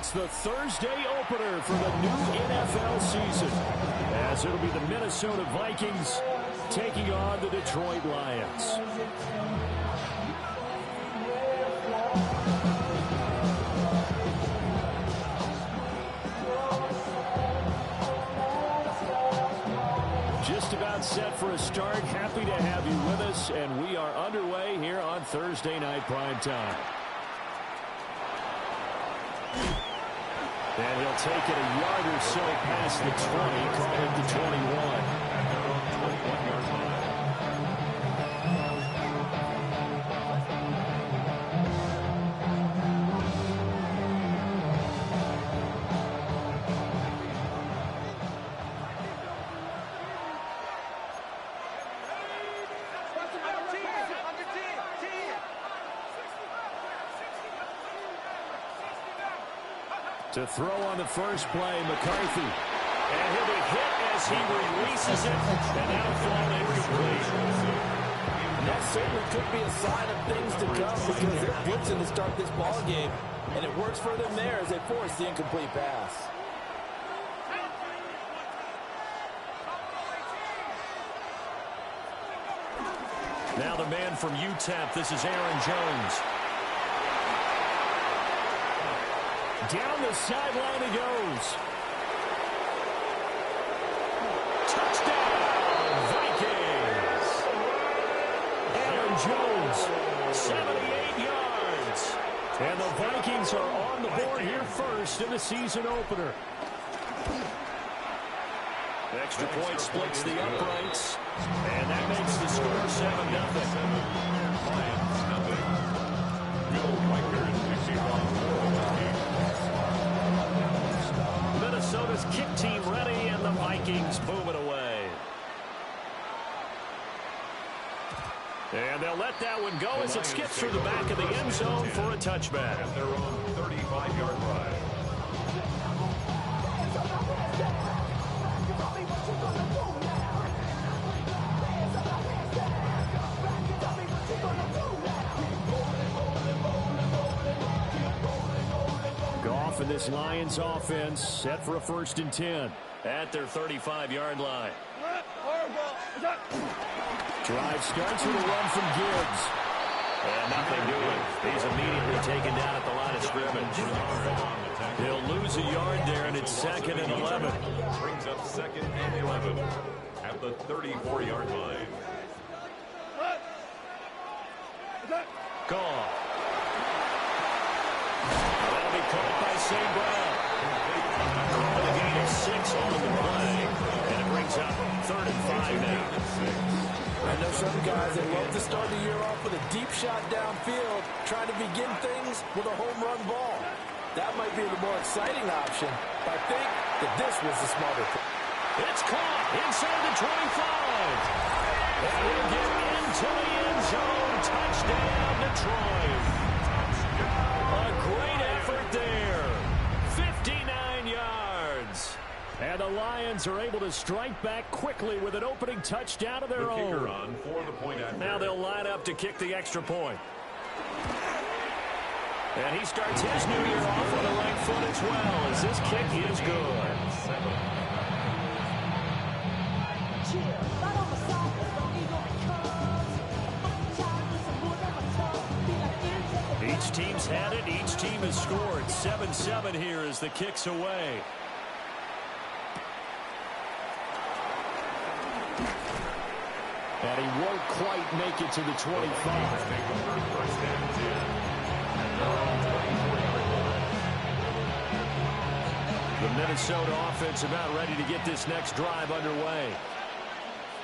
It's the Thursday opener for the new NFL season, as it'll be the Minnesota Vikings taking on the Detroit Lions. Just about set for a start. Happy to have you with us, and we are underway here on Thursday Night Primetime. And he'll take it a yard or so past the 20, call it the 21. To throw on the first play, McCarthy. And he'll be hit as he releases it. And now thrown incomplete. And that certainly could be a sign of things to come because they're blitzing to start this ball game. And it works for them there as they force the incomplete pass. Now the man from UTEP, this is Aaron Jones. Down the sideline he goes. Touchdown, Vikings. Aaron Jones, 78 yards. And the Vikings are on the board here first in the season opener. Extra point splits the uprights. And that makes the score 7-0. Minnesota's kick team ready, and the Vikings move it away. And they'll let that one go as it skips through the back of the end zone for a touchback. At their own 35-yard line. Goff and this Lions offense set for a 1st and 10 at their 35-yard line. Drive starts with a run from Gibbs. And nothing doing. He's immediately taken down at the line of scrimmage. He'll lose a yard there, and it's 2nd and 11. Brings up 2nd and 11 at the 34-yard line. Goff. That'll be caught by St. Brown. Call a gain of 6 on the play. And it brings up 3rd and 5 now. I know some guys that love to start the year off with a deep shot downfield, trying to begin things with a home run ball. That might be the more exciting option, but I think that this was the smarter play. It's caught inside the 25. And he'll get into the end zone. Touchdown, Detroit. A great effort there. 59 yards. And the Lions are able to strike back quickly with an opening touchdown of their own. On for the point after. Now they'll line up to kick the extra point. And he starts his new year off on the right foot as well, as this kick is good. Each team's had it. Each team has scored. 7-7 here as the kick's away. And he won't quite make it to the 25. The Minnesota offense about ready to get this next drive underway.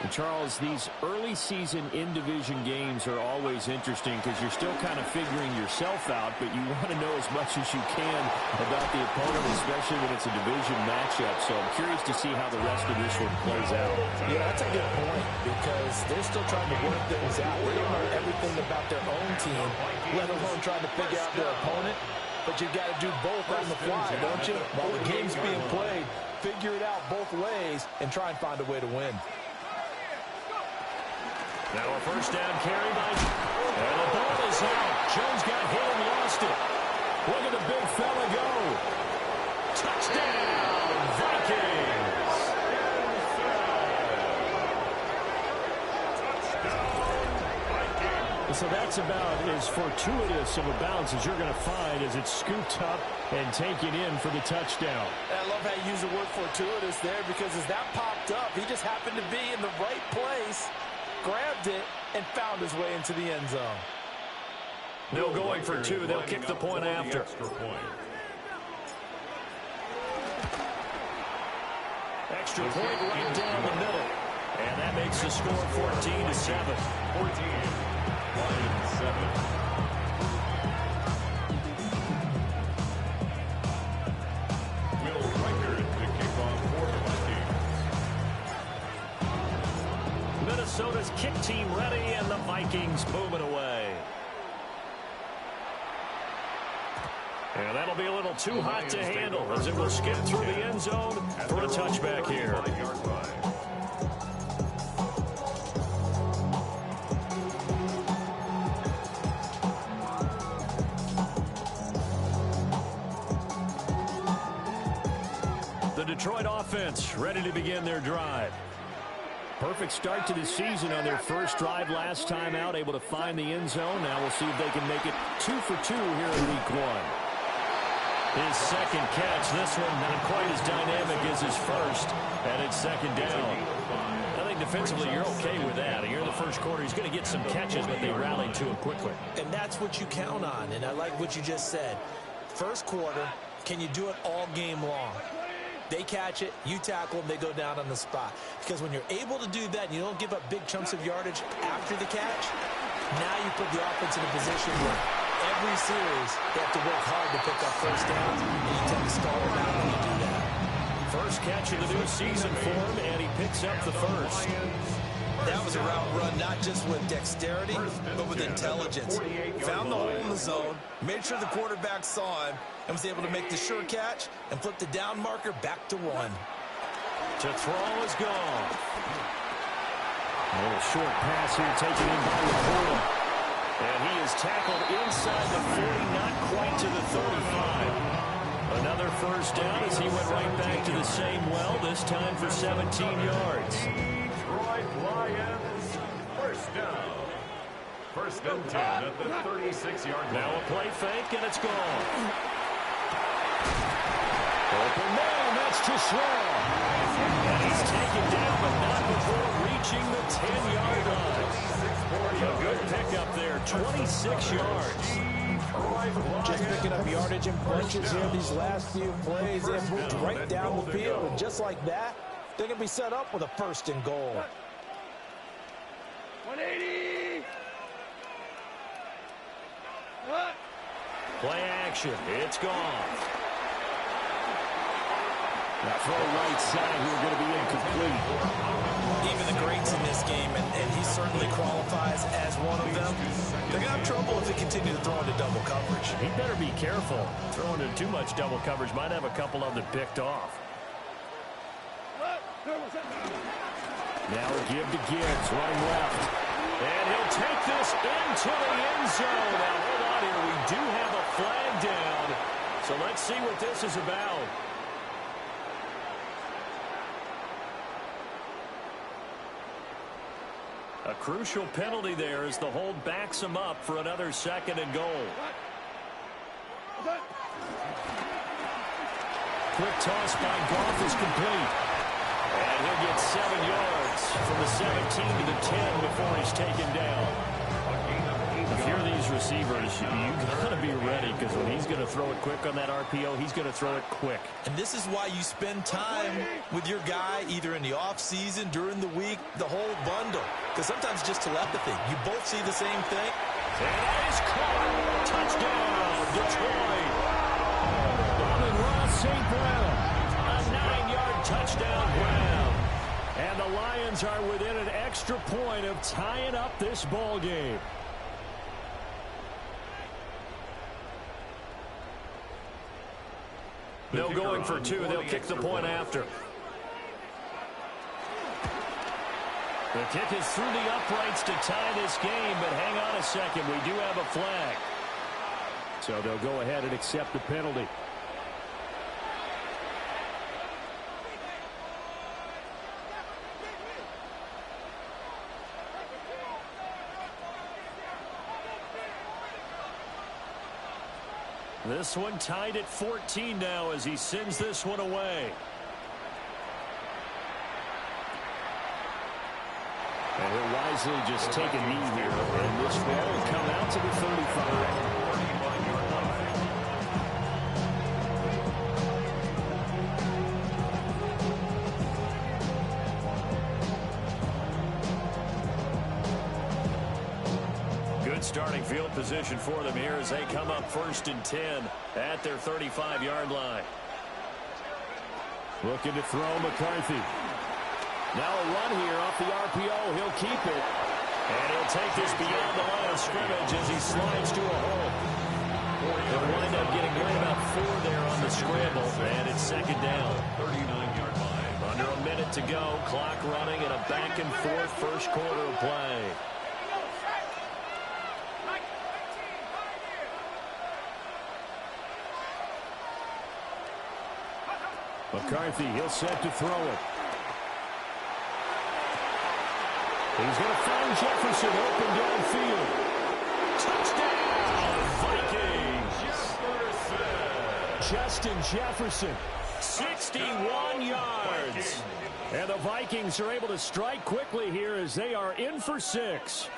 And Charles, these early season in-division games are always interesting because you're still kind of figuring yourself out, but you want to know as much as you can about the opponent, especially when it's a division matchup. So I'm curious to see how the rest of this one plays out. Yeah, that's a good point because they're still trying to work things out. They don't know everything about their own team, let alone trying to figure out their opponent. But you've got to do both on the fly, don't you? While the game's being played, figure it out both ways and try and find a way to win. Now a first down carry by, and the ball is out. Jones got hit and lost it. Look at the big fella go. so that's about as fortuitous of a bounce as you're going to find as it's scooped up and taken in for the touchdown. I love how you use the word fortuitous there, because as that popped up, he just happened to be in the right place, grabbed it, and found his way into the end zone. No going for two. They'll kick the point after. Extra point right down the middle. And that makes the score 14-7. 14-7. Minnesota's kick team ready, and the Vikings moving away. And that'll be a little too hot to handle as it will skip through the end zone for a touchback here. The Detroit offense ready to begin their drive. Perfect start to the season on their first drive last time out, able to find the end zone. Now we'll see if they can make it 2 for 2 here in week 1. His second catch, this one not quite as dynamic as his first, and it's second down. I think defensively you're okay with that. Here in the first quarter, he's going to get some catches, but they rallied to him quickly. And that's what you count on, and I like what you just said. First quarter, can you do it all game long? They catch it, you tackle them, they go down on the spot. Because when you're able to do that and you don't give up big chunks of yardage after the catch, now you put the offense in a position where every series they have to work hard to pick up first downs, and you tend to stall them out when you do that. First catch of the new season for him, and he picks up the first. That was a route run not just with dexterity, but with intelligence. Found the hole in the zone, made sure the quarterback saw him, and was able to make the sure catch and flip the down marker back to 1. To throw is gone. A little short pass here taken in by Laporta. And he is tackled inside the 40, not quite to the 35. Another first down as he went right back to the same well, this time for 17 yards. Detroit Lions, first down. First and 10 at the 36-yard line. Now a play fake, and it's gone. Open man, that's too slow. And he's taken down, but not before reaching the 10-yard line. A good pickup there, 26 yards. Just picking up yardage in bunches here these last few plays. They've moved right down the field, and just like that, they're going to be set up with a first and goal. 180. Play action, it's gone. That throw right side here going to be incomplete. Even the greats in this game, and he certainly qualifies as one of them, they're going to have trouble if they continue to throw into double coverage. He better be careful. Throwing into too much double coverage might have a couple of them picked off. Now a give to Gibbs, running left. And he'll take this into the end zone. Now hold on here, we do have a flag down. So let's see what this is about. A crucial penalty there as the hold backs him up for another second and goal. Quick toss by Goff is complete. And he'll get 7 yards from the 17 to the 10 before he's taken down. If you're these receivers, you got to be ready, because when he's going to throw it quick on that RPO, he's going to throw it quick. And this is why you spend time with your guy either in the offseason, during the week, the whole bundle. Because sometimes just telepathy. You both see the same thing. And that is caught. Touchdown, Detroit. Amon-Ra St. Brown. A 9-yard touchdown Brown. And the Lions are within an extra point of tying up this ball game. No going for two. They'll kick the point after. The kick is through the uprights to tie this game, but hang on a second. We do have a flag. So they'll go ahead and accept the penalty. This one tied at 14 now as he sends this one away. And he'll wisely just take a knee here, and this ball will come out to the 35. Good starting field position for them here as they come up 1st and 10 at their 35-yard line. Looking to throw McCarthy. Now a run here off the RPO. He'll keep it. And he'll take this beyond the line of scrimmage as he slides to a hole. He'll wind up getting right about 4 there on the scramble. And it's 2nd down. 39-yard line. Under a minute to go. Clock running and a back-and-forth first quarter of play. McCarthy, he'll set to throw it. He's going to find Jefferson open downfield. Touchdown, Vikings! Justin Jefferson, 61 yards. And the Vikings are able to strike quickly here as they are in for 6.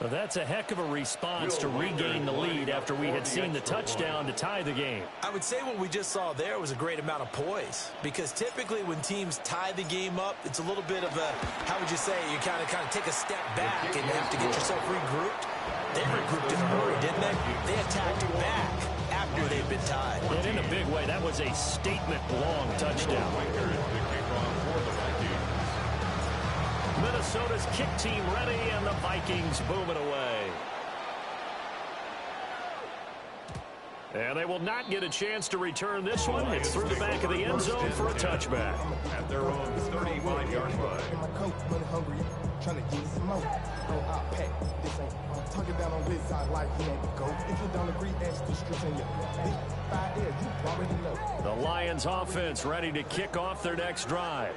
Well, that's a heck of a response to regain the lead after we had seen the touchdown to tie the game. I would say what we just saw there was a great amount of poise, because typically when teams tie the game up, it's a little bit of a, how would you say, you kind of take a step back and you have to get yourself regrouped. They regrouped in a hurry, didn't they? They attacked back after they've been tied. And in a big way, that was a statement-long touchdown. Minnesota's kick team ready, and the Vikings boom it away. And they will not get a chance to return this one. It's through the back of the end zone for a touchback. At their own 35-yard line. Trying to get some more. I'll pack. This ain't talking down on his side like he ain't the GOAT. If you don't agree, ask the streets in your big 5 years. You already know. The Lions offense ready to kick off their next drive.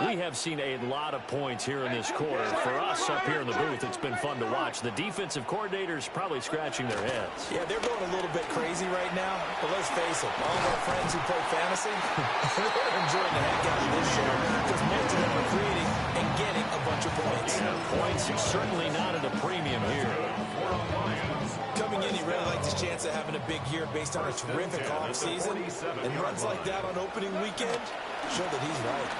We have seen a lot of points here in this quarter. For us up here in the booth, it's been fun to watch. The defensive coordinators probably scratching their heads. Yeah, they're going a little bit crazy right now. But let's face it, all of our friends who play fantasy, they're enjoying the heck out of this show because most of them are creating and getting a bunch of points. Yeah, points are certainly not at a premium here. Coming in, he really liked his chance of having a big year based on a terrific offseason. And runs like that on opening weekend show that he's right.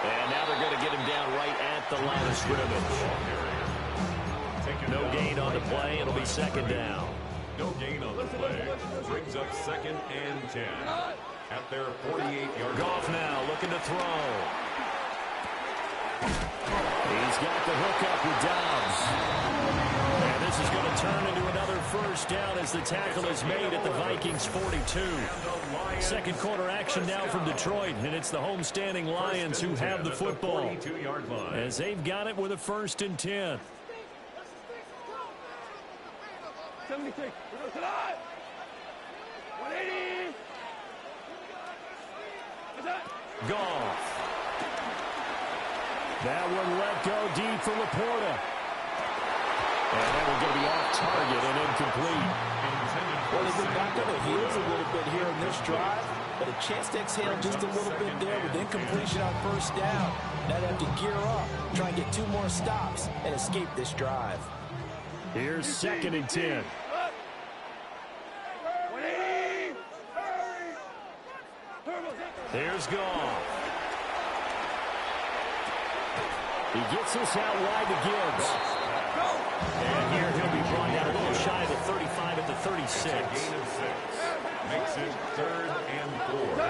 And now they're going to get him down right at the line of scrimmage. No gain on the play. It'll be 2nd down. No gain on the play. Brings up 2nd and 10. At their 48-yard line. Goff now looking to throw. He's got the hook up with Dobbs. And this is going to turn into another 1st down as the tackle is made at the Vikings 42. 2nd quarter action now from Detroit, and it's the homestanding Lions who have the football as they've got it with a 1st and 10. Goff. That one let go deep for Laporta. And that will be off target and incomplete. Well, they've been back on their heels a little bit here in this drive, but a chance to exhale just a little bit there with incompletion on 1st down. Now they have to gear up, try and get 2 more stops, and escape this drive. Here's 2nd and 10. Here's Goff. He gets this out wide to Gibbs. And here he'll be brought down a little shy of the 35 at the 36. Gain of 6. Makes it 3rd and 4.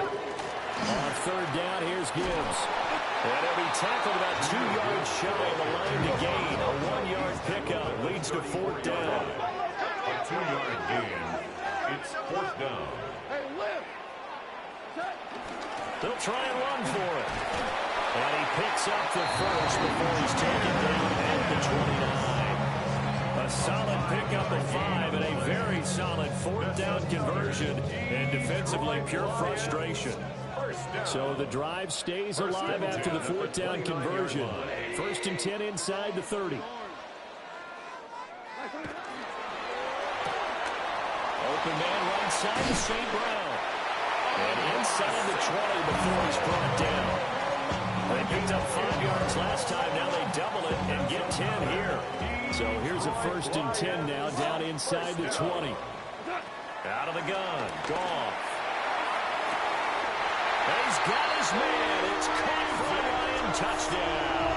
On 3rd down, here's Gibbs. And he'll be tackled about 2 yards shy of the line to gain. A 1-yard pickup leads to 4th down. A 2-yard gain. It's 4th down. They'll try and run for it. And he picks up the 1st before he's taken down at the 29. A solid pickup of 5 and a very solid 4th down conversion. And defensively, pure frustration. So the drive stays alive after the 4th down conversion. 1st and 10 inside the 30. open man right side to St. Brown. And inside the 20 before he's brought down. They picked up 5 yards last time. Now they double it and get 10 here. So here's a 1st and 10 now down inside the 20. Out of the gun. Goff. He's got his man. It's caught for a Lion touchdown.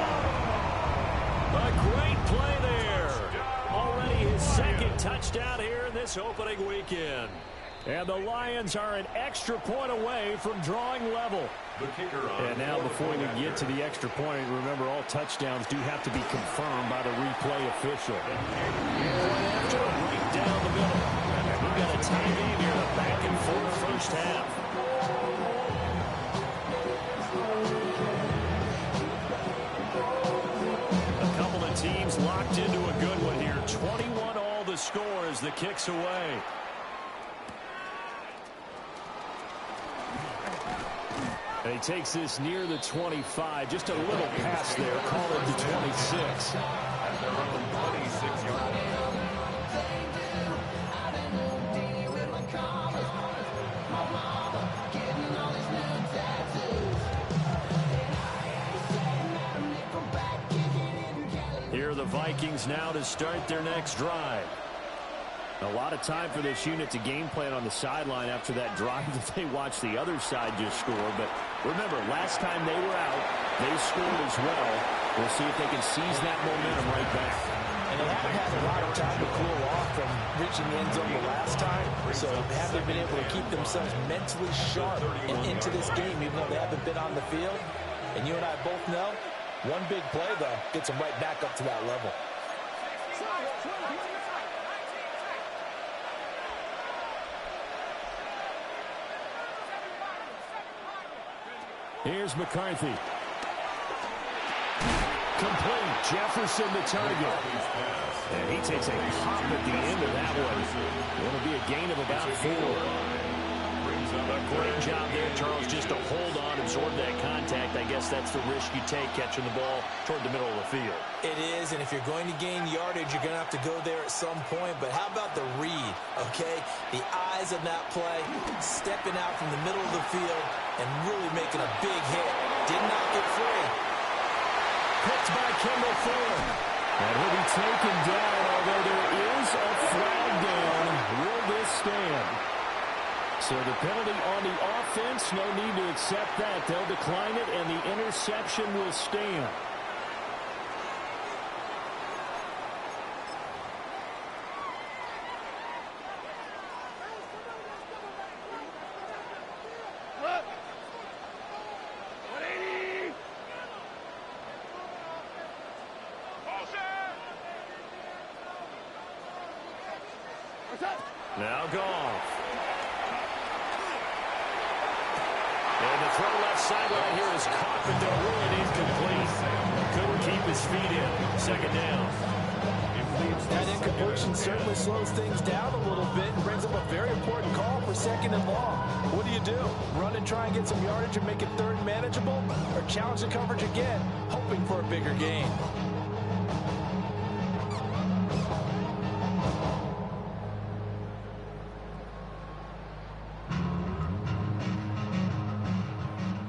A great play there. Already his 2nd touchdown here in this opening weekend. And the Lions are an extra point away from drawing level. And now before we get to the extra point, remember all touchdowns do have to be confirmed by the replay official. After right down the middle. We've got a tie game here, a back and forth first half. A couple of teams locked into a good one here. 21 all the score as the kick's away. And he takes this near the 25. Just a little pass there. Call it the 26. At their own 26-yard line. Here are the Vikings now to start their next drive. A lot of time for this unit to game plan on the sideline after that drive that they watched the other side just score. But remember, last time they were out, they scored as well. We'll see if they can seize that momentum right back. And they haven't had a lot of time to cool off from reaching the end zone the last time. So they haven't been able to keep themselves mentally sharp and into this game, even though they haven't been on the field. And you and I both know, one big play, though, gets them right back up to that level. Here's McCarthy. Complete. Jefferson the target. And he takes a hop at the end of that one. It'll be a gain of about 4. A great job there, Charles, just to hold on, absorb that contact. I guess that's the risk you take catching the ball toward the middle of the field. It is, and if you're going to gain yardage, you're going to have to go there at some point. But how about the read, okay? The eyes of that play, stepping out from the middle of the field and really making a big hit. Did not get free. Picked by Kendall Fuller. And he'll be taken down, although there is a flag down. Will this stand? So the penalty on the offense, no need to accept that. They'll decline it, and the interception will stand. Now Goff. And the throw left sideline here is caught, but they'll rule it incomplete. Couldn't keep his feet in. 2nd down. That incompletion certainly slows things down a little bit and brings up a very important call for 2nd and long. What do? Run and try and get some yardage and make it 3rd manageable? Or challenge the coverage again, hoping for a bigger gain?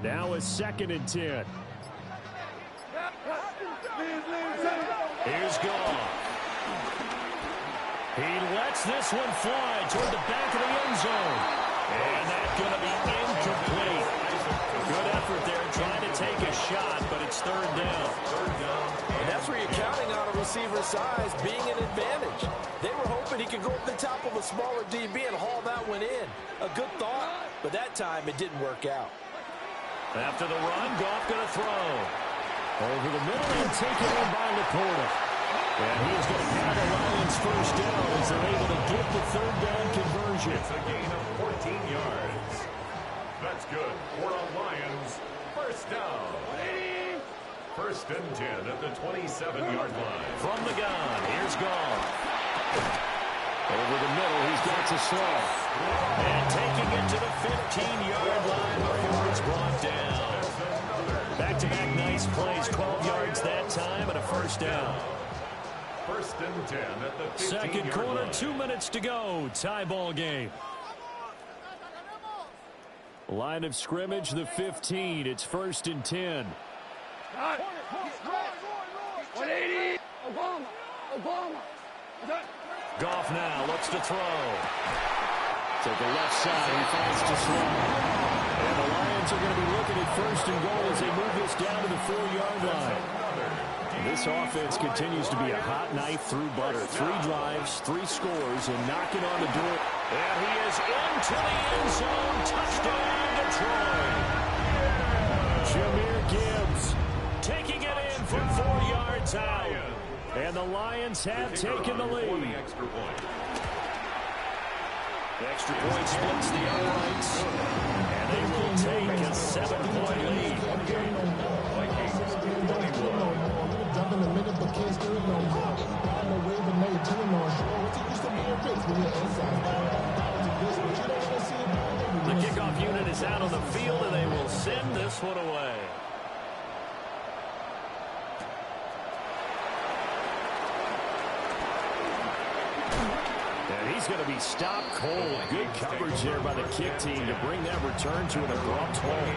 Now a 2nd and 10. Here's Goff. He lets this one fly toward the back of the end zone. And that's going to be incomplete. Good effort there trying to take a shot, but it's 3rd down. And that's where you're counting on a receiver's size being an advantage. They were hoping he could go up the top of a smaller DB and haul that one in. A good thought, but that time it didn't work out. After the run, Goff going to throw. Over the middle and taken in by Laporta. And he's going to have the Lions 1st down as they're able to get the 3rd down conversion. It's a gain of 14 yards. That's good for the Lions. 1st down. 1st and 10 at the 27-yard line. From the gun, here's Goff. Over the middle, he's got to slow. And taking it to the 15-yard line before it's brought down. Back-to-back nice plays, 12 yards that time, and a 1st down. First and 10 at the 15-yard Second quarter, line. 2 minutes to go. Tie ball game. Line of scrimmage, the 15. It's first and 10. 180. Obama. Goff now looks to throw. To the left side, he finds to slow. And the Lions are going to be looking at first and goal as they move this down to the 4-yard line. This offense continues to be a hot knife through butter. 3 drives, 3 scores, and knocking on the door. And he is into the end zone. Touchdown, Detroit. Jahmyr Gibbs taking it in from 4 yards out. And the Lions have taken the lead. The extra point splits the uprights. And they will take a 7-point lead. The kickoff unit is out on the field, and they will send this one away. And he's going to be stopped cold. Good coverage there by the kick team to bring that return to an abrupt halt.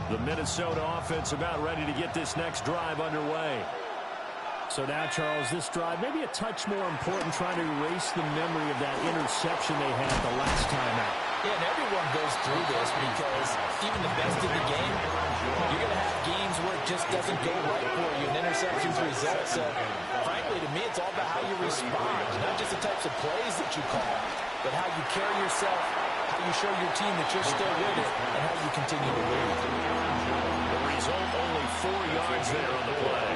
The Minnesota offense about ready to get this next drive underway. So now, Charles, this drive maybe a touch more important, trying to erase the memory of that interception they had the last time out. Yeah, and everyone goes through this because even the best in the game, you're going to have games where it just doesn't go right for you, and interceptions result. So, frankly, to me, it's all about how you respond, not just the types of plays that you call, but how you carry yourself, how you show your team that you're still with it, and how you continue to lead. The result, only 4 yards there on the play.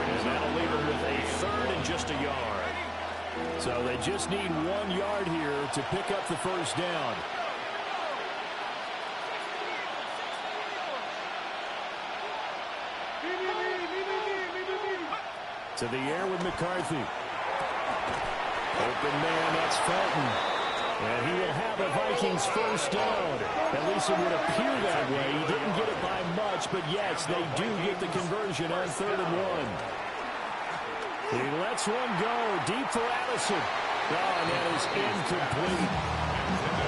And that'll leave them with a third and just a yard. So they just need 1 yard here to pick up the first down. To the air with McCarthy. Open man, that's Felton. And he will have a Vikings first down. At least it would appear that way. He didn't get it by much, but yes, they do get the conversion on 3rd and 1. He lets one go deep for Addison. Oh, and that is incomplete.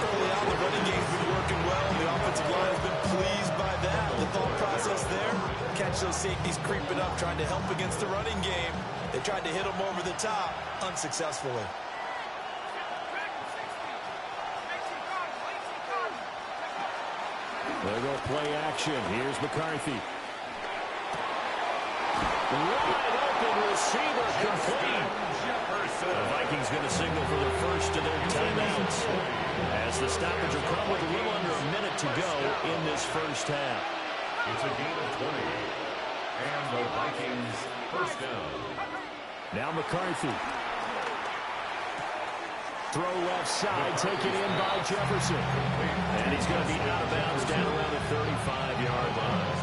Early on, the running game's been working well. The offensive line has been pleased by that. The thought process there, catch those safeties creeping up, trying to help against the running game. They tried to hit them over the top, unsuccessfully. There go play action. Here's McCarthy. Wide open receiver complete. The Vikings going to signal for the first of their timeouts as the stoppage will come with a little under a minute to go in this first half. It's a gain of 20. And the Vikings first down. Now McCarthy. Throw left side, taken in by Jefferson. And he's going to be out of bounds down around the 35-yard line.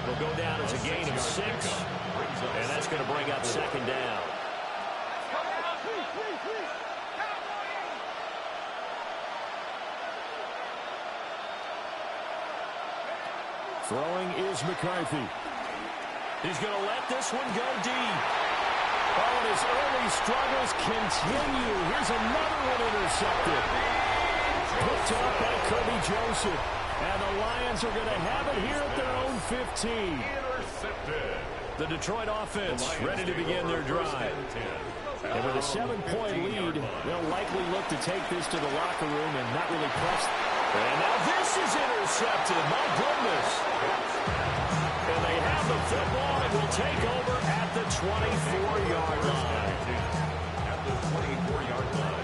Will go down as a gain of 6. And that's going to bring up second down. Throwing is McCarthy. He's going to let this one go deep. Oh, and his early struggles continue. Here's another one intercepted. Picked up by Kirby Joseph. And the Lions are going to have it here at their own 15. Intercepted. The Detroit offense ready to begin their drive. And with a 7-point lead, they'll likely look to take this to the locker room and not really press. And now this is intercepted. My goodness. And they have the football and will take over at the 24-yard line. At the 24-yard line.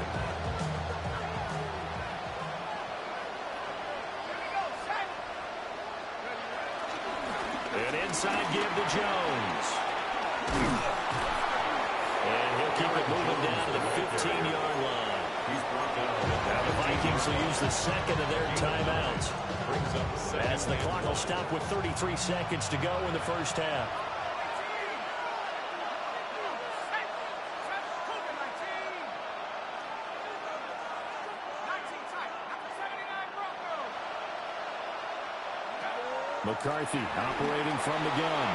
An inside give to Jones. And he'll keep it moving down to the 15-yard line. Now the Vikings will use the second of their timeouts. As the clock will stop with 33 seconds to go in the first half. McCarthy operating from the gun.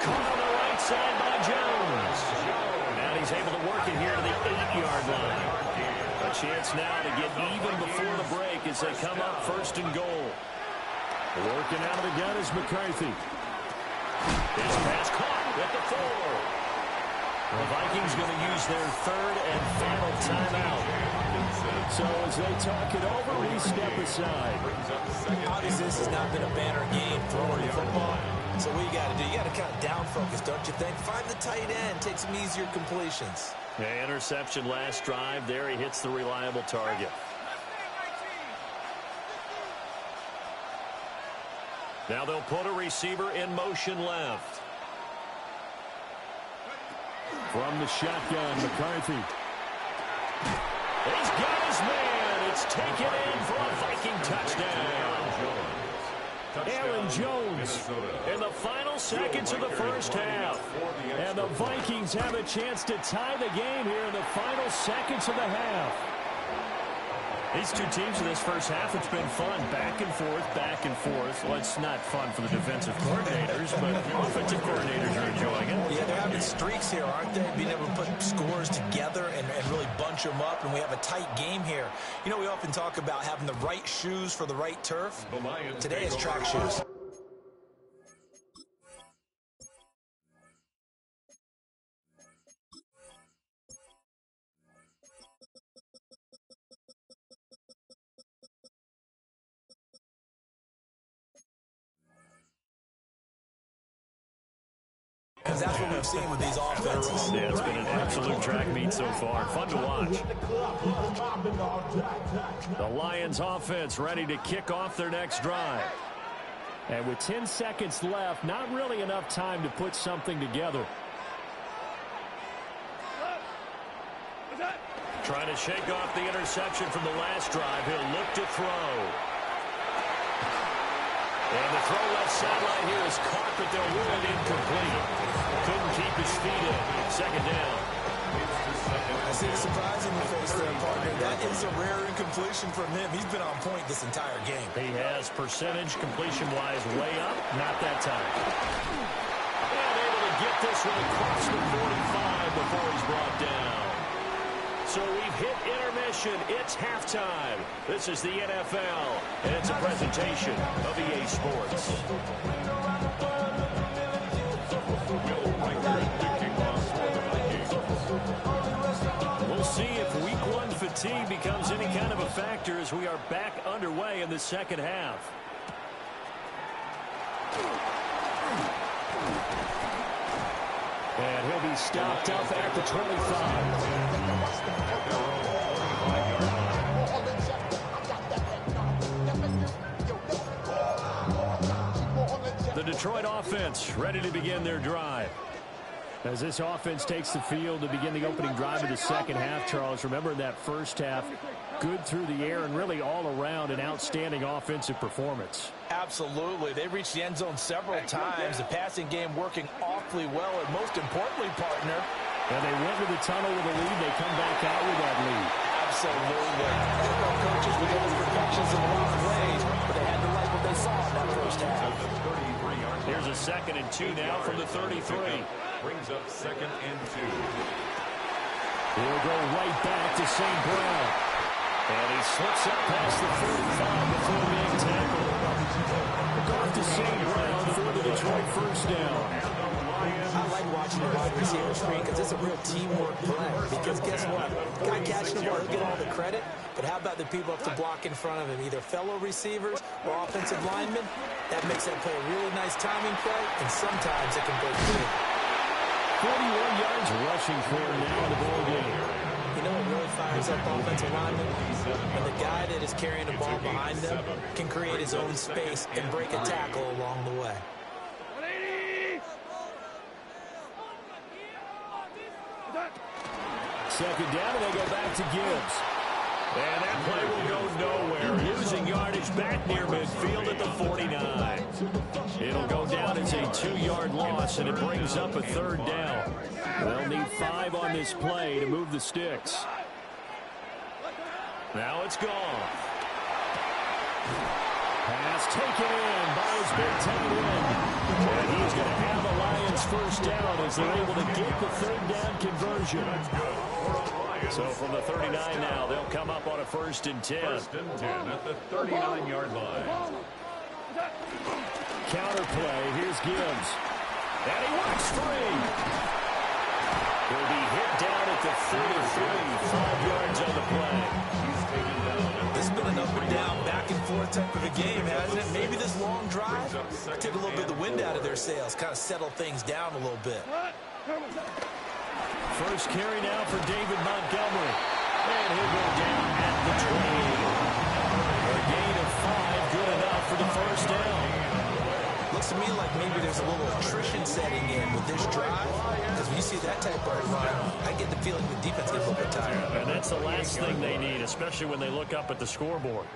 Caught on the right side by Jones. And he's able to work it here to the 8-yard line. A chance now to get even before the break as they come up first and goal. Working out of the gun is McCarthy. His pass caught at the 4. The Vikings going to use their third and final timeout. So as they talk it over, we step aside. Obviously, this has not been a banner game throwing the football. So what you got to do, you got to kind of down focus, don't you think? Find the tight end, take some easier completions. Yeah, interception last drive. There he hits the reliable target. Now they'll put a receiver in motion left. From the shotgun, McCarthy. He's got his man. It's taken in for a Viking touchdown. Aaron Jones in the final seconds of the first half. And the Vikings have a chance to tie the game here in the final seconds of the half. These two teams in this first half, it's been fun. Back and forth, back and forth. Well, it's not fun for the defensive coordinators, but the offensive coordinators are enjoying it. Yeah, they're having streaks here, aren't they? Being able to put scores together and really bunch them up, and we have a tight game here. You know, we often talk about having the right shoes for the right turf. Today it's track shoes. Because that's what we've seen with these offenses. Yeah, it's been an absolute track meet so far. Fun to watch. The Lions offense ready to kick off their next drive. And with 10 seconds left, not really enough time to put something together. Trying to shake off the interception from the last drive. He'll look to throw. And the throw left sideline here is caught, but they'll rule it incomplete. Couldn't keep his feet in. Second down. I see the surprise in your face there, partner. That is a rare incompletion from him. He's been on point this entire game. He has percentage completion-wise way up. Not that time. And able to get this one across the 45 before he's brought down. So we've hit intermission. It's halftime. This is the NFL, and it's a presentation of EA Sports. We'll see if Week 1 fatigue becomes any kind of a factor as we are back underway in the second half. And he'll be stopped up at the 25. The Detroit offense ready to begin their drive. As this offense takes the field to begin the opening drive of the second half, Charles, remember in that first half, good through the air and really all around an outstanding offensive performance. Absolutely. They reached the end zone several times. The passing game working awfully well, and most importantly, partner. And they went to the tunnel with a lead. They come back out with that lead. Absolutely. NFL coaches with those perfections in a lot of ways, but they had to like what they saw in that first half. Here's a 2nd and 2 now from the 33. Brings up 2nd and 2. He'll go right back to St. Brown. And he slips up past the 45 before being tackled. Off to St. Brown for the Detroit first down. I like watching the wide receiver screen because it's a real teamwork play. Because guess what? Guy catching the ball, he'll get all the credit. But how about the people up to block in front of him, either fellow receivers or offensive linemen? That makes that play a really nice timing play, and sometimes it can break through. 41 yards rushing for him now in the ball game. You know what really fires up offensive linemen? When the guy that is carrying the ball behind them can create his own space and break a tackle along the way. Second down, and they go back to Gibbs. And that play will go nowhere. Losing yardage back near midfield at the 49. It'll go down as a 2-yard loss, and it brings up a 3rd down. They'll need 5 on this play to move the sticks. Now it's gone. Pass taken in by his big tight end. And he's going to have the Lions first down as they're able to get the third down conversion. So from the 39 now, they'll come up on a 1st and 10. 1st and 10 at the 39-yard line. Counter play. Here's Gibbs. And he works free. He'll be hit down at the 33. 5 yards on the play. This has been an up and down, back and forth type of a game, hasn't it? Maybe this long drive take a little bit of the wind out of their sails, kind of settle things down a little bit. First carry now for David Montgomery. And he'll go down at the 20. A gain of 5, good enough for the first down. Looks to me like maybe there's a little attrition setting in with this drive, because when you see that type of run, I get the feeling the defense gets a little bit tired. And that's the last thing they need, especially when they look up at the scoreboard.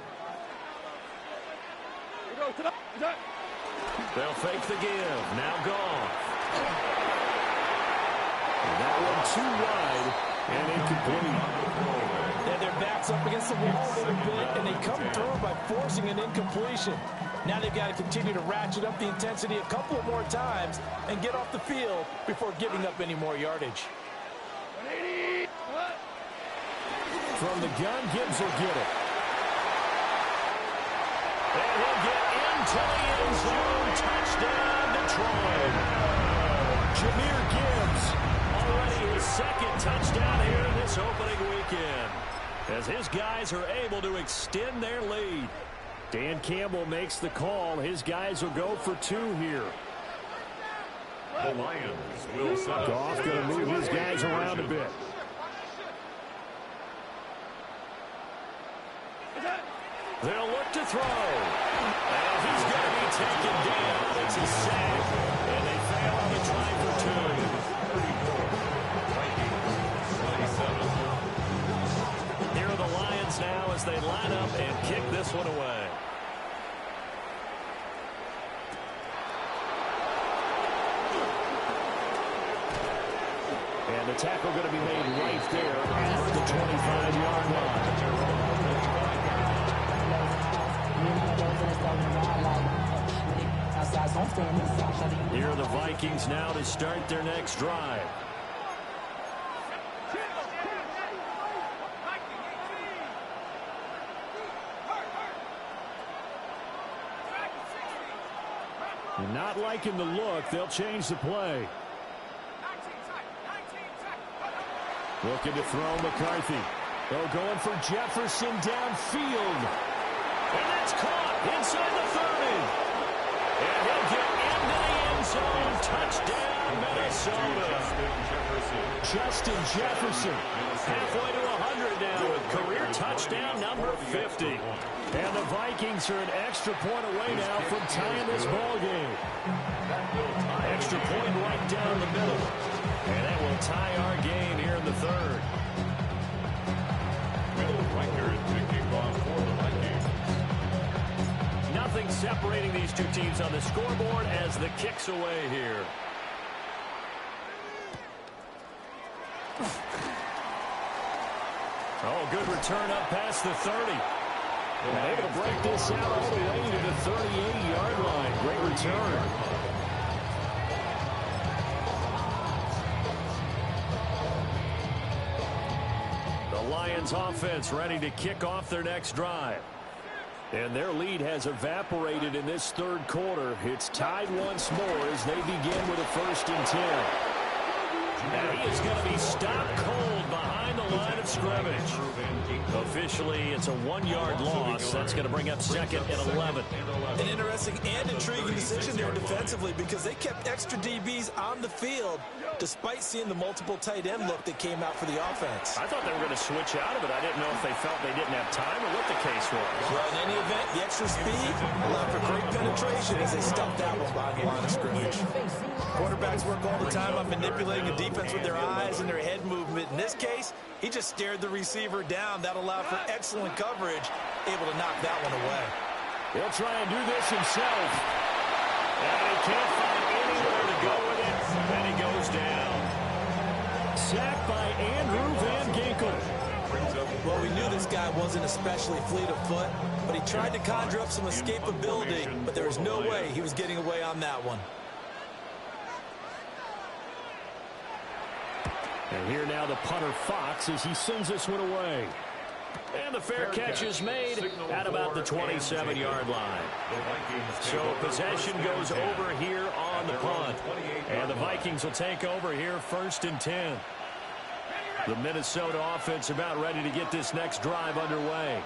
They'll fake the give. Now Goff. That one too wide and incomplete. Yeah, their backs up against the wall a little bit, and they come through by forcing an incompletion. Now they've got to continue to ratchet up the intensity a couple of more times and get off the field before giving up any more yardage. From the gun, Gibbs will get it. And he'll get into the end zone. Touchdown, Detroit. Jahmyr Gibbs, already his 2nd touchdown here in this opening weekend, as his guys are able to extend their lead. Dan Campbell makes the call. His guys will go for 2 here. The Lions will set up. Goff going to move his guys around a bit. They'll look to throw. And he's going to be taken down. It's a sack. And they fail on the try for 2. Here are the Lions now as they line up and kick this one away. And the tackle going to be made right there at the 25-yard line. Here are the Vikings now to start their next drive. Not liking the look, they'll change the play. Looking to throw McCarthy. They're going for Jefferson downfield. And that's caught inside the 30. And he'll get into the end zone. Touchdown, Minnesota. Justin Jefferson. Halfway to 100 now with career touchdown number 50. And the Vikings are an extra point away now from tying this ball game. Extra point right down the middle. And that will tie our game here in the 3rd. Will Riker to kick off for the Vikings. Nothing separating these two teams on the scoreboard as the kick's away here. Oh, good return up past the 30. And able to break this out all the way to the 38-yard line. Great return. The Lions offense ready to kick off their next drive. And their lead has evaporated in this 3rd quarter. It's tied once more as they begin with a 1st and 10. And he is going to be stopped cold behind the line of scrimmage. Officially, it's a 1-yard loss. That's going to bring up 2nd and 11. An interesting and intriguing decision there defensively, because they kept extra DBs on the field despite seeing the multiple tight end look that came out for the offense. I thought they were going to switch out of it. I didn't know if they felt they didn't have time or what the case was. Well, in any event, the extra speed allowed for great penetration as they stuffed that one behind the line of scrimmage. Quarterbacks work all the time on manipulating a defense with their eyes and their head movement. In this case, he just stared the receiver down. That allowed for excellent coverage, able to knock that one away. He'll try and do this himself. And he can't find anywhere to go with it. And he goes down. Sacked by Andrew Van Ginkel. Brings up Well, we knew this guy wasn't especially fleet of foot, but he tried to conjure up some escapability, but there was no way he was getting away on that one. And here now the punter Fox as he sends this one away. And the fair catch is made at about the 27-yard line. So possession goes over here on the punt. And the Vikings will take over here 1st and 10. The Minnesota offense about ready to get this next drive underway.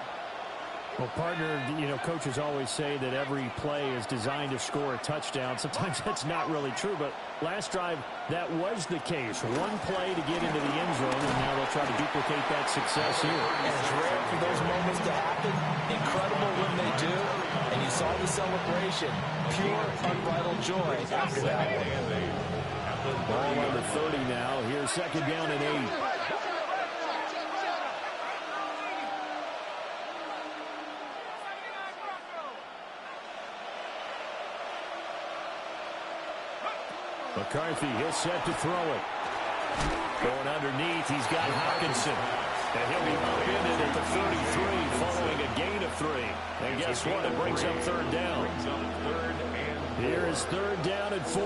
Well, partner, you know, coaches always say that every play is designed to score a touchdown. Sometimes that's not really true, but last drive, that was the case. One play to get into the end zone, and now they'll try to duplicate that success here. And it's rare for those moments to happen. Incredible when they do. And you saw the celebration. Pure, unbridled joy after that one. Ball on the 30 now. Here's 2nd down and 8. McCarthy, he'll set to throw it. Going underneath, he's got Hawkinson. And he'll be upended at the 33 following a gain of 3. And guess what? It brings up 3rd down. Here is 3rd down and 4.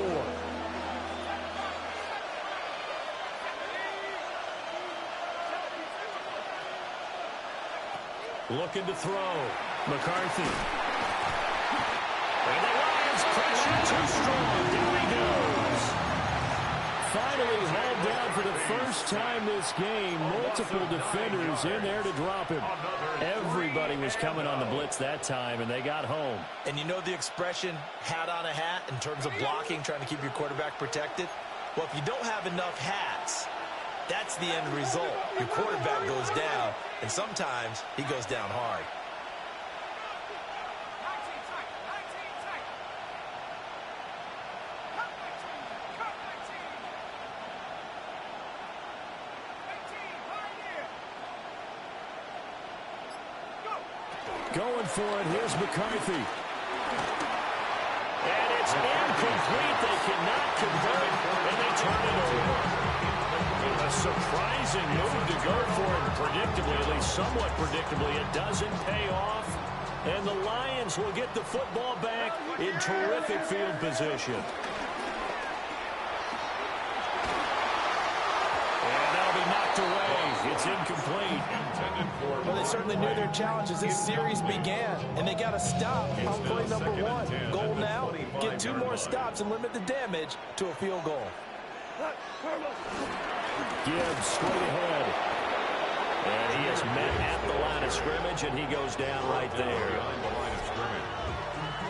Looking to throw. McCarthy. And the Lions pressure too strong. Down he goes. Finally hauled down for the first time this game. Multiple defenders in there to drop him. Everybody was coming on the blitz that time, and they got home. And you know the expression, hat on a hat, in terms of blocking, trying to keep your quarterback protected? Well, if you don't have enough hats, that's the end result. Your quarterback goes down, and sometimes he goes down hard. Going for it, here's McCarthy. And it's incomplete. They cannot convert, and they turn it over. A surprising move to go for it predictably, at least somewhat predictably. It doesn't pay off, and the Lions will get the football back in terrific field position. And that'll be knocked away. It's incomplete. Well, they certainly knew their challenge as this series began, and they got to stop on play number 1. Goal now, get 2 more stops and limit the damage to a field goal. Gibbs straight ahead. And he is met at the line of scrimmage, and he goes down right there.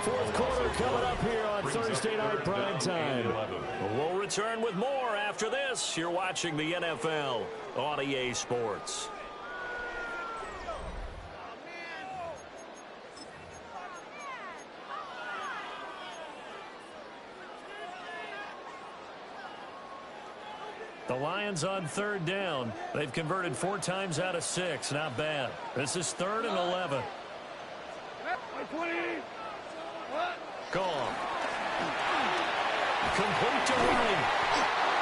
4th quarter coming up here on Thursday Night Prime Time. We'll return with more after this. You're watching the NFL on EA Sports. The Lions on 3rd down. They've converted 4 times out of 6. Not bad. This is 3rd and 11. Gone. Complete to Ryan.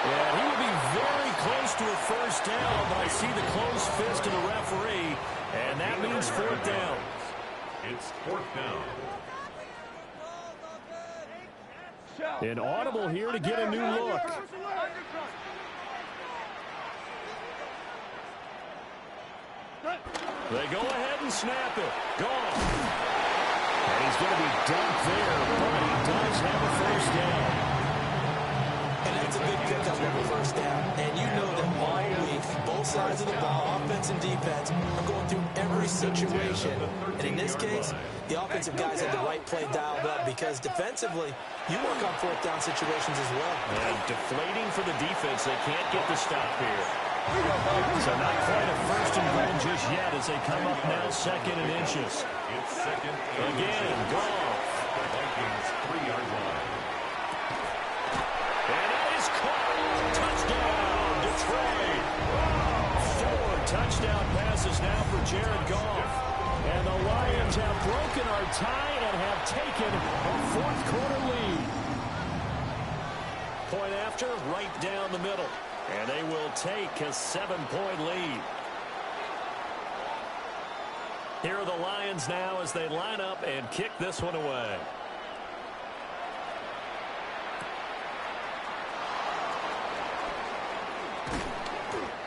And he will be very close to a 1st down, but I see the closed fist of the referee, and that means 4th down. It's 4th down. An audible here to get a new look. They go ahead and snap it. Gone. And he's going to be dumped there, but he does have a 1st down. And that's a good pickup of a 1st down. And you know that all week, both sides of the ball, offense and defense, are going through every situation. And in this case, the offensive guys had the right play dialed up because defensively, you work on 4th down situations as well. And deflating for the defense. They can't get the stop here. So not quite a 1st and goal just yet as they come up now 2nd and inches. It's 2nd and Again, Goff. The Vikings 3-yard line. And it is caught. Touchdown, Detroit. 4 touchdown passes now for Jared Goff. And the Lions have broken our tie and have taken a 4th quarter lead. Point after, right down the middle. And they will take a 7-point lead. Here are the Lions now as they line up and kick this one away.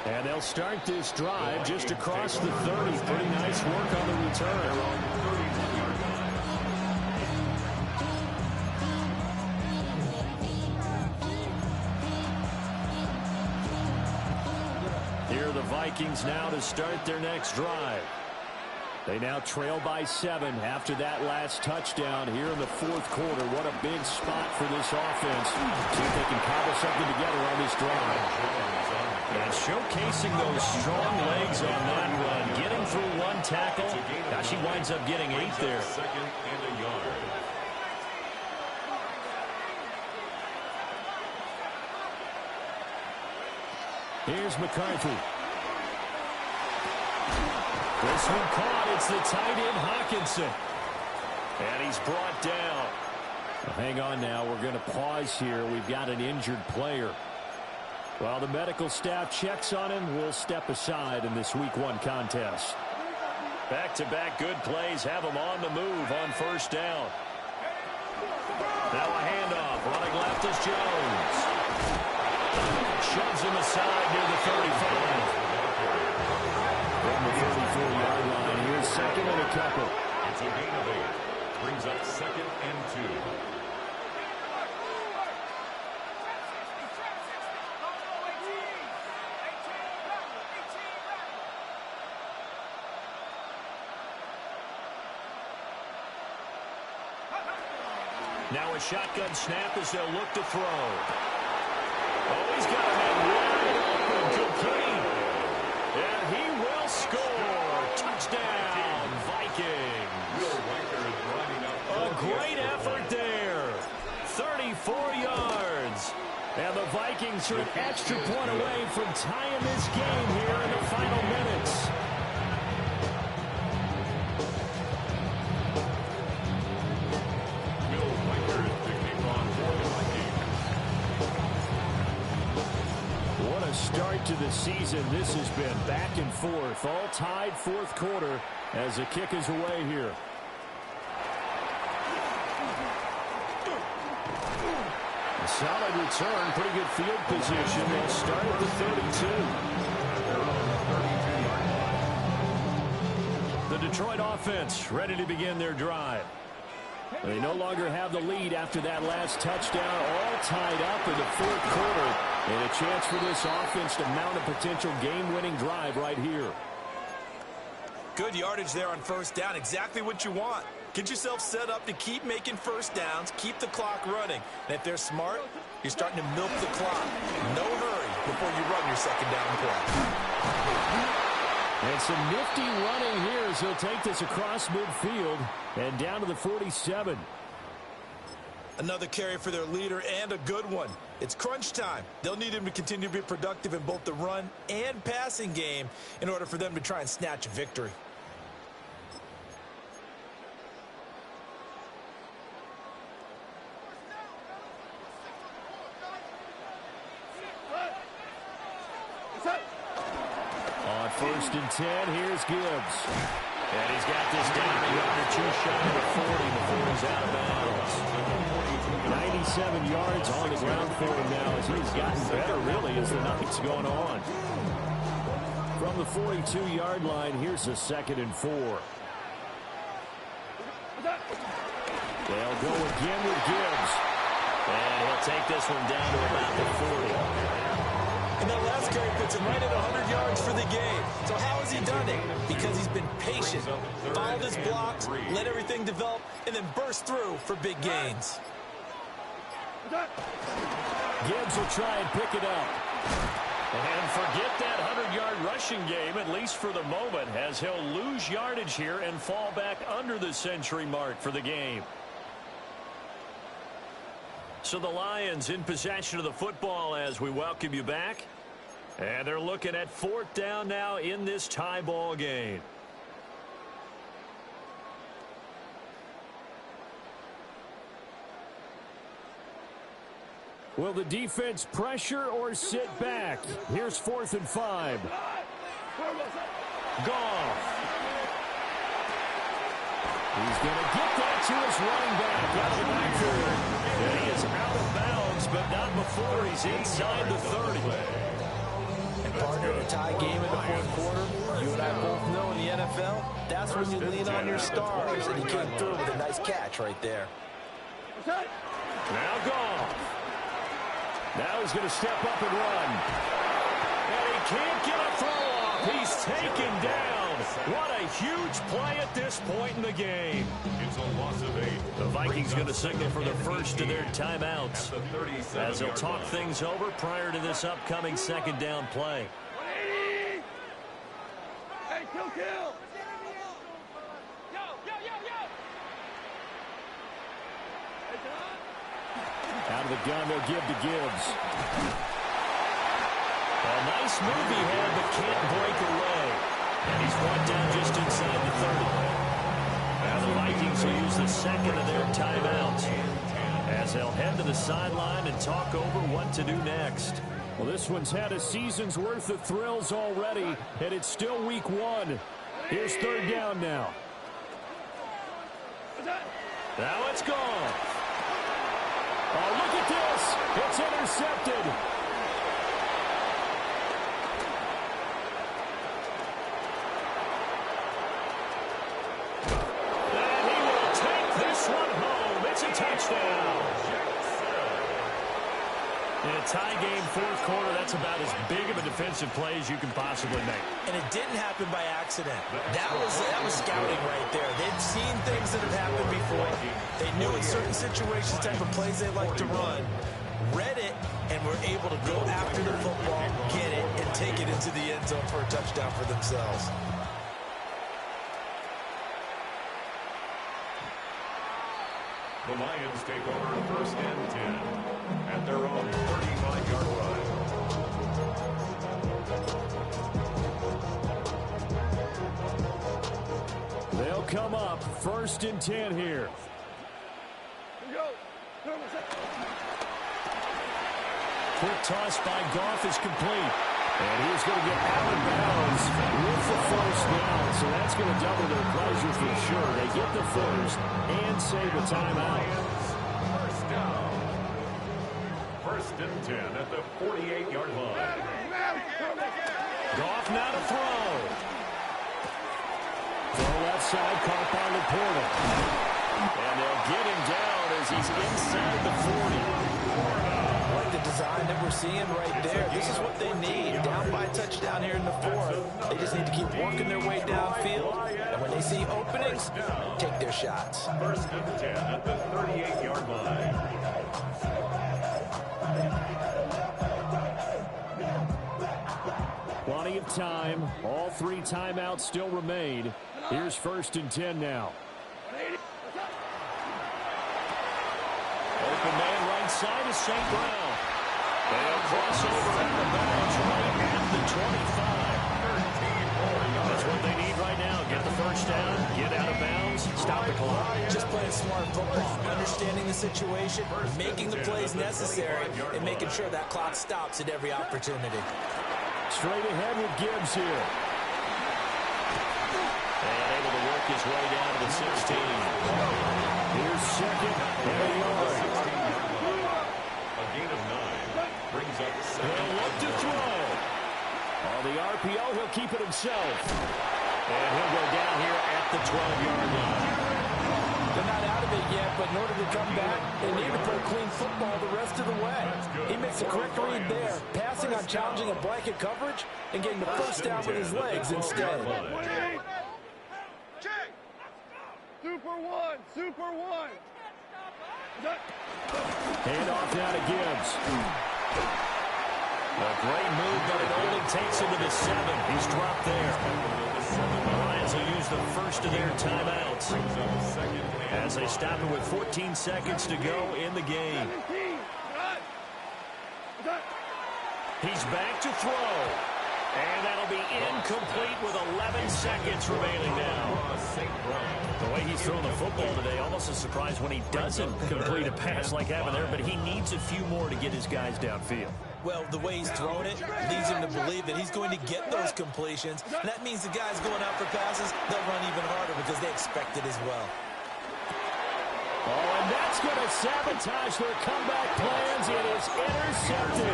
And they'll start this drive just across the 30. Pretty nice work on the return. Here are the Vikings now to start their next drive. They now trail by 7 after that last touchdown here in the fourth quarter. What a big spot for this offense. See if they can cobble something together on this drive. And showcasing those strong legs on that run. Getting through one tackle. Now she winds up getting 8 there. Second and a yard. Here's McCarthy. This one caught. It's the tight end, Hawkinson. And he's brought down. Well, hang on now. We're going to pause here. We've got an injured player. While the medical staff checks on him, we'll step aside in this Week 1 contest. Back-to-back good plays have him on the move on first down. Now a handoff. Running left is Jones. Shoves him aside near the 35. From the 34-yard line, here's second and a couple. It's a gain of 8. Brings up second and 2. Now a shotgun snap as they'll look to throw. Oh, he's got a man wide open, complete. And he will score. Touchdown, Vikings. A great effort there. 34 yards. And the Vikings are an extra point away from tying this game here in the final minutes. Start to the season. This has been back and forth, all tied fourth quarter as the kick is away here. A solid return, pretty good field position. They'll start at the 32. The Detroit offense ready to begin their drive. They no longer have the lead after that last touchdown, all tied up in the fourth quarter. And a chance for this offense to mount a potential game-winning drive right here. Good yardage there on first down. Exactly what you want. Get yourself set up to keep making first downs, keep the clock running. And if they're smart, you're starting to milk the clock. No hurry before you run your second down play. And some nifty running here as he'll take this across midfield and down to the 47. Another carry for their leader and a good one. It's crunch time. They'll need him to continue to be productive in both the run and passing game in order for them to try and snatch a victory. On first and 10, here's Gibbs. And he's got this down a yard or two shy of the 40 before he's out of bounds. 97 yards on the ground for him now as he's gotten better, really, as the night's going on. From the 42-yard line, here's a 2nd and 4. They'll go again with Gibbs. And he'll take this one down to about the 40. And that last carry puts him right at 100 yards for the game. So how has he done it? Because he's been patient, followed his blocks, let everything develop, and then burst through for big gains. Gibbs will try and pick it up. And forget that 100-yard rushing game, at least for the moment, as he'll lose yardage here and fall back under the century mark for the game. So the Lions in possession of the football as we welcome you back. And they're looking at 4th down now in this tie ball game. Will the defense pressure or sit back? Here's 4th and 5. Goff. He's going to get that to his running back out of the backfield. And he is out of bounds, but not before he's inside the 30. And partner, in a tie game in the fourth quarter, you and I both know in the NFL, that's when you lean on your stars, and he came through with a nice catch right there. Now Goff. Now he's going to step up and run. And he can't get a throw off. He's taken down. What a huge play at this point in the game. It's a loss of 8. The Vikings going to signal for the first of their timeouts as they'll talk things over prior to this upcoming second down play. 180. Hey, kill. Out of the gun, they'll give to Gibbs. A nice move he had, but can't break away. And he's brought down just inside the 30. Now the Vikings will use the second of their timeouts as they'll head to the sideline and talk over what to do next. Well, this one's had a season's worth of thrills already, and it's still week 1. Here's third down now. Now it's gone. Oh, look at this. It's intercepted. And he will take this one home. It's a touchdown. In a tie game, fourth quarter, that's about as big of a defensive play as you can possibly make. And it didn't happen by accident. That was scouting right there. They'd seen things that have happened before. They knew in certain situations type of plays they like to run, read it, and were able to go after the football, get it, and take it into the end zone for a touchdown for themselves. The Lions take over first and 10 at their own 35-yard line. They'll come up first and 10 here. Quick toss by Goff is complete. And he's going to get out of bounds with the first down. So that's going to double their pleasure for sure. They get the first and save a timeout. First down. First and 10 at the 48-yard line. Goff now to throw. Throw left side, caught by Laporta. And they'll get him down as he's inside the 40. Like the design that we're seeing right there. This is what they need. Down by a touchdown here in the fourth. They just need to keep working their way downfield. And when they see openings, take their shots. First and 10 at the 38-yard line. Plenty of time. All 3 timeouts still remain. Here's first and 10 now. Open man right side is St. Brown. They'll cross over out of bounds right at the 25. That's what they need right now. Get the first down, get out of bounds, stop the clock. Just playing smart football, understanding the situation, making the plays necessary, and making sure that clock stops at every opportunity. Straight ahead with Gibbs here. And able to work his way down to the 16. Here's second and a yard. A gain of 9 brings up second. He'll look to throw. On the RPO, he'll keep it himself. And he'll go down here at the 12-yard line. They're not out of it yet, but in order to come back, they need to play clean football the rest of the way. He makes the correct read there, passing on challenging a blanket coverage and getting the first down with his legs instead. Super one. Hand off now to Gibbs. A great move, but it only takes him to the 7. He's dropped there. The Lions will use the first of their timeouts as they stop it with 14 seconds to go in the game. He's back to throw. And that'll be incomplete with 11 seconds remaining now. The way he's throwing the football today, almost a surprise when he doesn't complete a pass like having there, but he needs a few more to get his guys downfield. Well, the way he's thrown it leads him to believe that he's going to get those completions. And that means the guys going out for passes, they'll run even harder because they expect it as well. Oh, and that's going to sabotage their comeback plans. It is intercepted.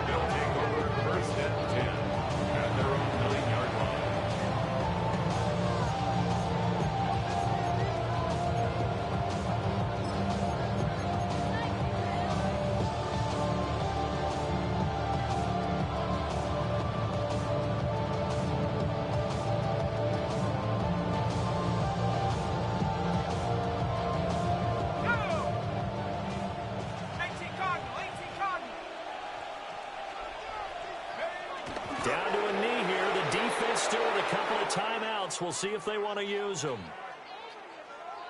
They'll take over first and 10 at their own 9-yard line. Down to a knee here. The defense still with a couple of timeouts. We'll see if they want to use them.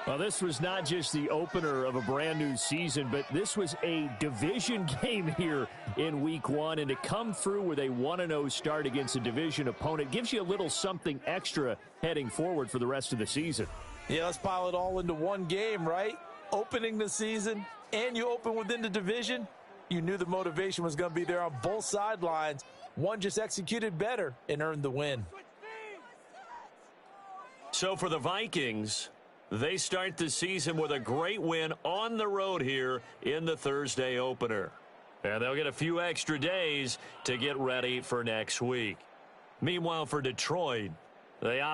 Well, this was not just the opener of a brand new season, but this was a division game here in week one. And to come through with a 1-0 start against a division opponent gives you a little something extra heading forward for the rest of the season. Yeah, let's pile it all into one game, right? Opening the season, and you open within the division. You knew the motivation was going to be there on both sidelines. One just executed better and earned the win. So for the Vikings, they start the season with a great win on the road here in the Thursday opener. And they'll get a few extra days to get ready for next week. Meanwhile, for Detroit, they obviously